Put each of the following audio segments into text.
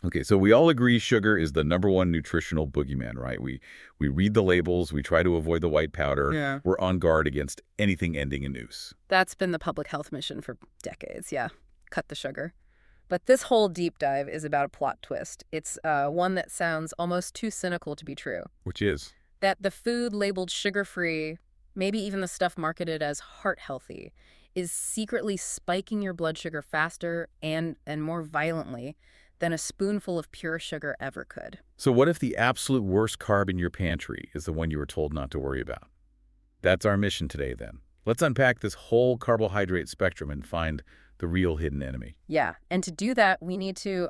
Okay, so we all agree sugar is the #1 nutritional boogeyman, right? We read the labels, we try to avoid the white powder. Yeah. We're on guard against anything ending in "-ous." That's been the public health mission for decades, yeah. Cut the sugar. But this whole deep dive is about a plot twist. It's one that sounds almost too cynical to be true. Which is? That the food labeled sugar-free, maybe even the stuff marketed as heart-healthy, is secretly spiking your blood sugar faster and more violently than a spoonful of pure sugar ever could. So what if the absolute worst carb in your pantry is the one you were told not to worry about? That's our mission today, then. Let's unpack this whole carbohydrate spectrum and find the real hidden enemy. Yeah, and to do that, we need to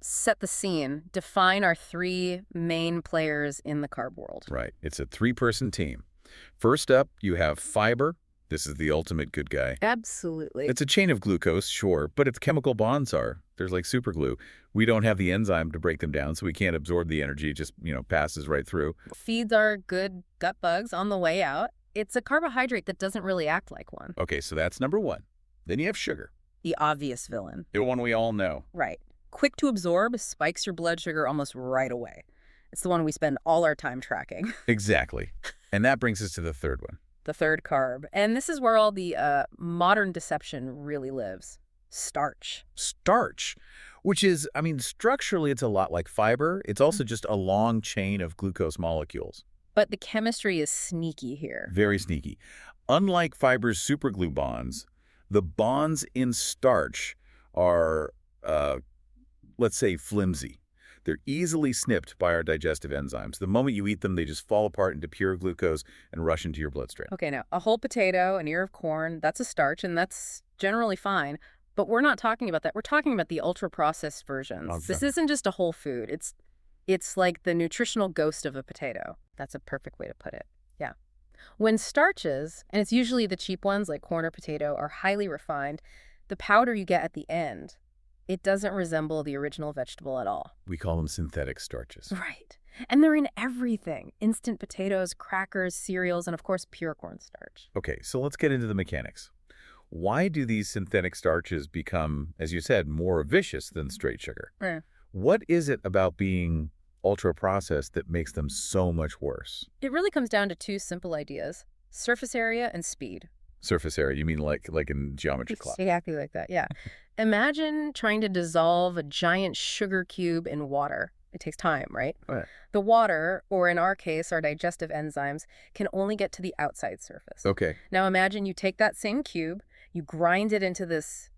set the scene, define our 3 main players in the carb world. Right. It's a 3-person team. First up, you have fiber. This is the ultimate good guy. Absolutely. It's a chain of glucose, sure, but its chemical bonds are. There's like super glue. We don't have the enzyme to break them down, so we can't absorb the energy. It just, passes right through. Feeds our good gut bugs on the way out. It's a carbohydrate that doesn't really act like one. Okay, so that's #1. Then you have sugar. The obvious villain. The one we all know. Right. Quick to absorb, spikes your blood sugar almost right away. It's the one we spend all our time tracking. Exactly. And that brings us to the third one. The third carb. And this is where all the modern deception really lives. Starch. Starch, which is, structurally it's a lot like fiber. It's also just a long chain of glucose molecules. But the chemistry is sneaky here. Very sneaky. Unlike fiber's superglue bonds, the bonds in starch are, let's say, flimsy. They're easily snipped by our digestive enzymes. The moment you eat them, they just fall apart into pure glucose and rush into your bloodstream. Okay, now, a whole potato, an ear of corn, that's a starch, and that's generally fine. But we're not talking about that. We're talking about the ultra-processed versions. Okay. This isn't just a whole food. It's like the nutritional ghost of a potato. That's a perfect way to put it. Yeah. When starches, and it's usually the cheap ones like corn or potato, are highly refined, the powder you get at the end, it doesn't resemble the original vegetable at all. We call them synthetic starches. Right. And they're in everything. Instant potatoes, crackers, cereals, and of course, pure cornstarch. Okay, so let's get into the mechanics. Why do these synthetic starches become, as you said, more vicious than straight sugar? Yeah. What is it about being ultra-processed that makes them so much worse? It really comes down to 2 simple ideas: surface area and speed. Surface area, you mean like in geometry class? Exactly like that, yeah. Imagine trying to dissolve a giant sugar cube in water. It takes time, right? Right. The water, or in our case, our digestive enzymes, can only get to the outside surface. Okay. Now imagine you take that same cube, you grind it into this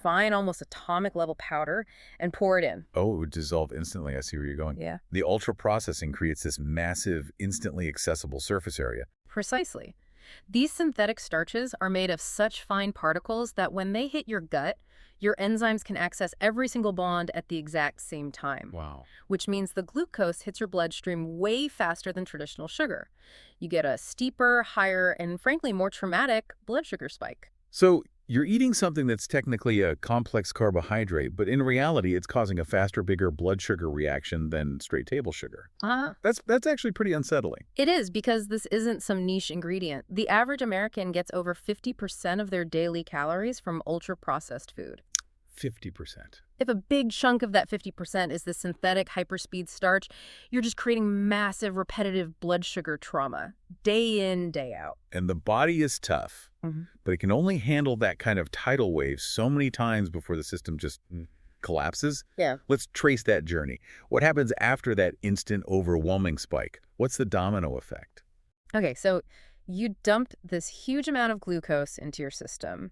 fine, almost atomic level powder, and pour it in. Oh, it would dissolve instantly. I see where you're going. Yeah. The ultra-processing creates this massive, instantly accessible surface area. Precisely. These synthetic starches are made of such fine particles that when they hit your gut, your enzymes can access every single bond at the exact same time. Wow. Which means the glucose hits your bloodstream way faster than traditional sugar. You get a steeper, higher, and frankly more traumatic blood sugar spike. So you're eating something that's technically a complex carbohydrate, but in reality, it's causing a faster, bigger blood sugar reaction than straight table sugar. That's actually pretty unsettling. It is, because this isn't some niche ingredient. The average American gets over 50% of their daily calories from ultra-processed food. 50%. If a big chunk of that 50% is the synthetic hyperspeed starch, you're just creating massive repetitive blood sugar trauma, day in, day out. And the body is tough, but it can only handle that kind of tidal wave so many times before the system just collapses. Yeah. Let's trace that journey. What happens after that instant, overwhelming spike? What's the domino effect? Okay, so you dumped this huge amount of glucose into your system.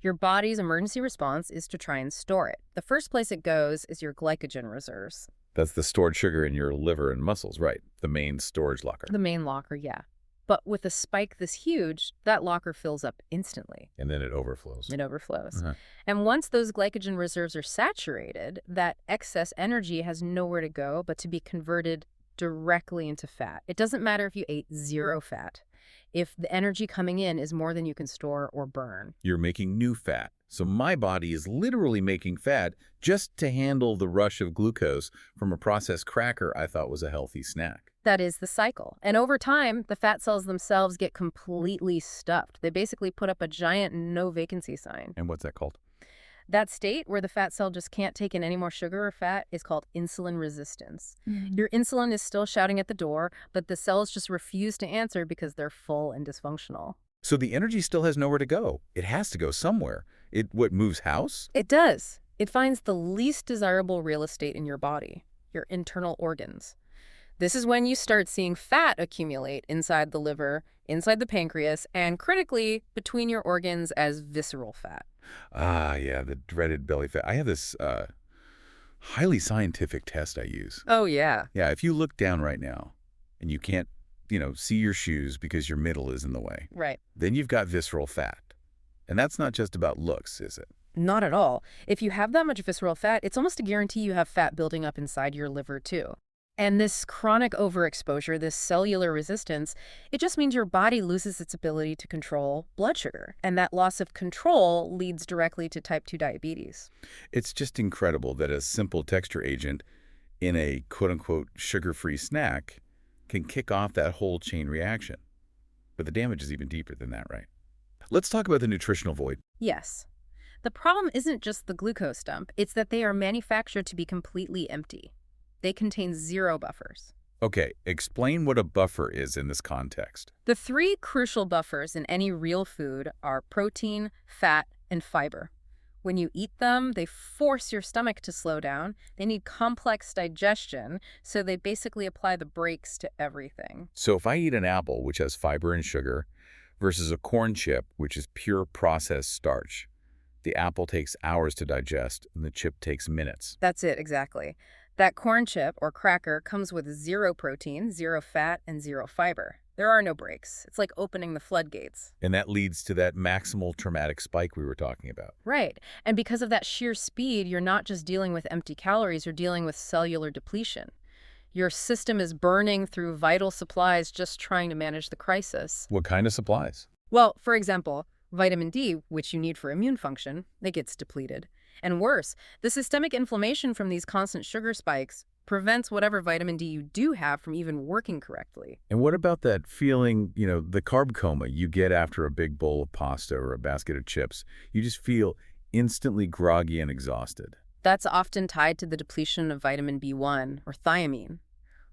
Your body's emergency response is to try and store it. The first place it goes is your glycogen reserves. That's the stored sugar in your liver and muscles, right? The main storage locker. The main locker, yeah. But with a spike this huge, that locker fills up instantly. And then it overflows. It overflows. And once those glycogen reserves are saturated, that excess energy has nowhere to go but to be converted directly into fat. It doesn't matter if you ate 0 fat. If the energy coming in is more than you can store or burn. You're making new fat. So my body is literally making fat just to handle the rush of glucose from a processed cracker I thought was a healthy snack. That is the cycle. And over time, the fat cells themselves get completely stuffed. They basically put up a giant no vacancy sign. And what's that called? That state where the fat cell just can't take in any more sugar or fat is called insulin resistance. Your insulin is still shouting at the door, but the cells just refuse to answer because they're full and dysfunctional. So the energy still has nowhere to go. It has to go somewhere. What moves house? It does. It finds the least desirable real estate in your body, your internal organs. This is when you start seeing fat accumulate inside the liver, inside the pancreas, and critically, between your organs as visceral fat. Ah, yeah, the dreaded belly fat. I have this highly scientific test I use. Oh, yeah. Yeah, if you look down right now and you can't, see your shoes because your middle is in the way, Right. then you've got visceral fat. And that's not just about looks, is it? Not at all. If you have that much visceral fat, it's almost a guarantee you have fat building up inside your liver, too. And this chronic overexposure, this cellular resistance, it just means your body loses its ability to control blood sugar. And that loss of control leads directly to type 2 diabetes. It's just incredible that a simple texture agent in a quote-unquote sugar-free snack can kick off that whole chain reaction. But the damage is even deeper than that, right? Let's talk about the nutritional void. Yes. The problem isn't just the glucose dump, it's that they are manufactured to be completely empty. They contain zero buffers. Okay, explain what a buffer is in this context. The three crucial buffers in any real food are protein, fat, and fiber. When you eat them, they force your stomach to slow down. They need complex digestion, so they basically apply the brakes to everything. So if I eat an apple, which has fiber and sugar, versus a corn chip, which is pure processed starch, the apple takes hours to digest, and the chip takes minutes. That's it, exactly. That corn chip or cracker comes with zero protein, zero fat, and zero fiber. There are no breaks. It's like opening the floodgates. And that leads to that maximal traumatic spike we were talking about. Right. And because of that sheer speed, you're not just dealing with empty calories, you're dealing with cellular depletion. Your system is burning through vital supplies just trying to manage the crisis. What kind of supplies? Well, for example, vitamin D, which you need for immune function, it gets depleted. And worse, the systemic inflammation from these constant sugar spikes prevents whatever vitamin D you do have from even working correctly. And what about that feeling, the carb coma you get after a big bowl of pasta or a basket of chips? You just feel instantly groggy and exhausted. That's often tied to the depletion of vitamin B1 or thiamine.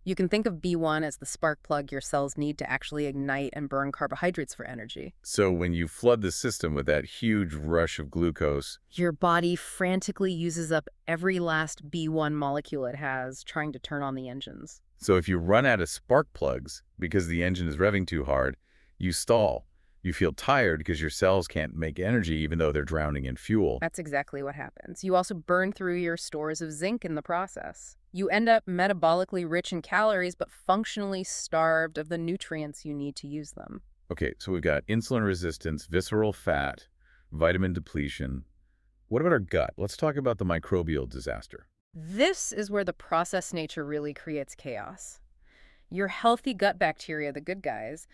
You can think of B1 as the spark plug your cells need to actually ignite and burn carbohydrates for energy. So when you flood the system with that huge rush of glucose, Your body frantically uses up every last B1 molecule it has, trying to turn on the engines. so if you run out of spark plugs because the engine is revving too hard, you stall. You feel tired because your cells can't make energy even though they're drowning in fuel. That's exactly what happens. You also burn through your stores of zinc in the process. You end up metabolically rich in calories, but functionally starved of the nutrients you need to use them. Okay, so we've got insulin resistance, visceral fat, vitamin depletion. What about our gut? Let's talk about the microbial disaster. This is where the process nature really creates chaos. Your healthy gut bacteria, the good guys,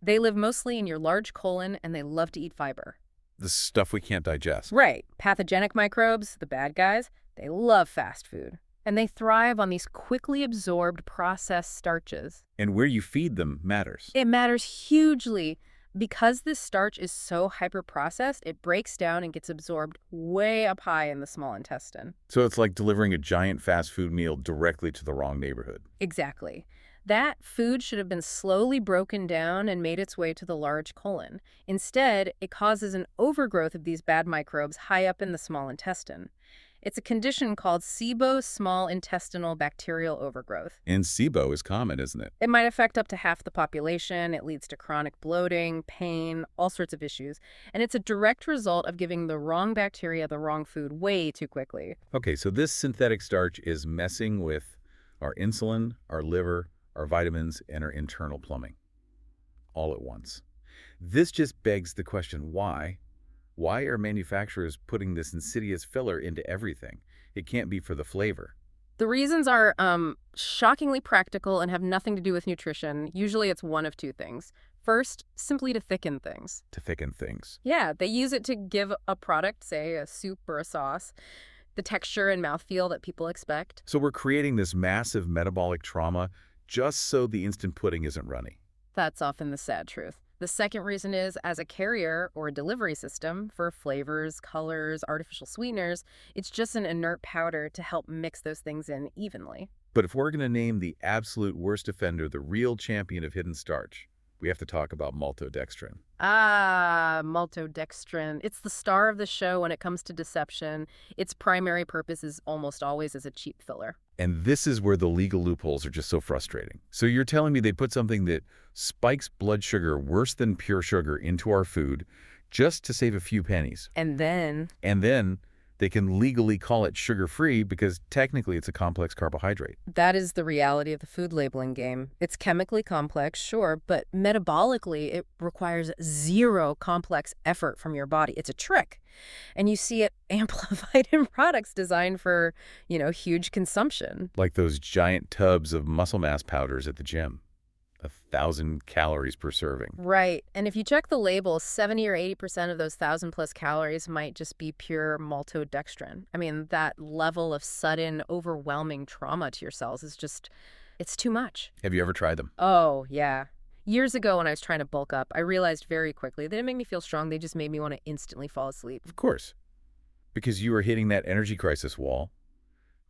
they live mostly in your large colon and they love to eat fiber. The stuff we can't digest. Right. Pathogenic microbes, the bad guys, they love fast food. And they thrive on these quickly absorbed processed starches. And where you feed them matters. It matters hugely. Because this starch is so hyper-processed, it breaks down and gets absorbed way up high in the small intestine. So it's like delivering a giant fast food meal directly to the wrong neighborhood. Exactly. That food should have been slowly broken down and made its way to the large colon. Instead, it causes an overgrowth of these bad microbes high up in the small intestine. It's a condition called SIBO, Small Intestinal Bacterial Overgrowth. And SIBO is common, isn't it? It might affect up to half the population. It leads to chronic bloating, pain, all sorts of issues. And it's a direct result of giving the wrong bacteria the wrong food way too quickly. Okay, so this synthetic starch is messing with our insulin, our liver, our vitamins, and our internal plumbing all at once. This just begs the question, why? Why are manufacturers putting this insidious filler into everything? It can't be for the flavor. The reasons are shockingly practical and have nothing to do with nutrition. Usually it's one of two things. First, simply to thicken things. To thicken things. Yeah, they use it to give a product, say a soup or a sauce, the texture and mouthfeel that people expect. So we're creating this massive metabolic trauma just so the instant pudding isn't runny. That's often the sad truth. The second reason is as a carrier or a delivery system for flavors, colors, artificial sweeteners, it's just an inert powder to help mix those things in evenly. But if we're going to name the absolute worst offender, the real champion of hidden starch, we have to talk about maltodextrin. Ah, maltodextrin. It's the star of the show when it comes to deception. Its primary purpose is almost always as a cheap filler. And this is where the legal loopholes are just so frustrating. So you're telling me they put something that spikes blood sugar worse than pure sugar into our food just to save a few pennies. And then they can legally call it sugar-free because technically it's a complex carbohydrate. That is the reality of the food labeling game. It's chemically complex, sure, but metabolically it requires zero complex effort from your body. It's a trick. And you see it amplified in products designed for, huge consumption. Like those giant tubs of muscle mass powders at the gym. 1,000 calories per serving. Right. And if you check the label, 70 or 80% of those 1,000+ calories might just be pure maltodextrin. I mean, that level of sudden, overwhelming trauma to your cells is just, it's too much. Have you ever tried them? Oh, yeah. Years ago when I was trying to bulk up, I realized very quickly they didn't make me feel strong. They just made me want to instantly fall asleep. Of course. Because you were hitting that energy crisis wall.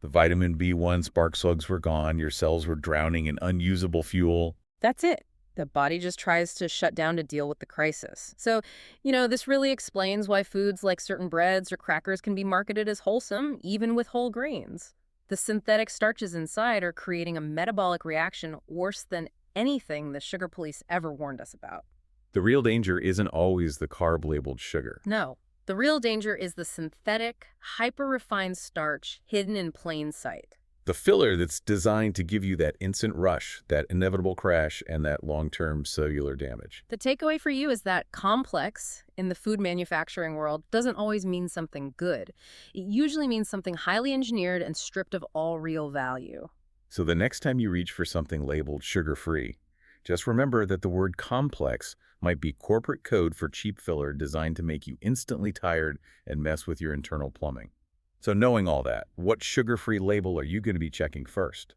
The vitamin B1 spark slugs were gone. Your cells were drowning in unusable fuel. That's it. The body just tries to shut down to deal with the crisis. So, this really explains why foods like certain breads or crackers can be marketed as wholesome, even with whole grains. The synthetic starches inside are creating a metabolic reaction worse than anything the sugar police ever warned us about. The real danger isn't always the carb-labeled sugar. No. The real danger is the synthetic, hyper-refined starch hidden in plain sight. The filler that's designed to give you that instant rush, that inevitable crash, and that long-term cellular damage. The takeaway for you is that complex in the food manufacturing world doesn't always mean something good. It usually means something highly engineered and stripped of all real value. So the next time you reach for something labeled sugar-free, just remember that the word complex might be corporate code for cheap filler designed to make you instantly tired and mess with your internal plumbing. So knowing all that, what sugar-free label are you going to be checking first?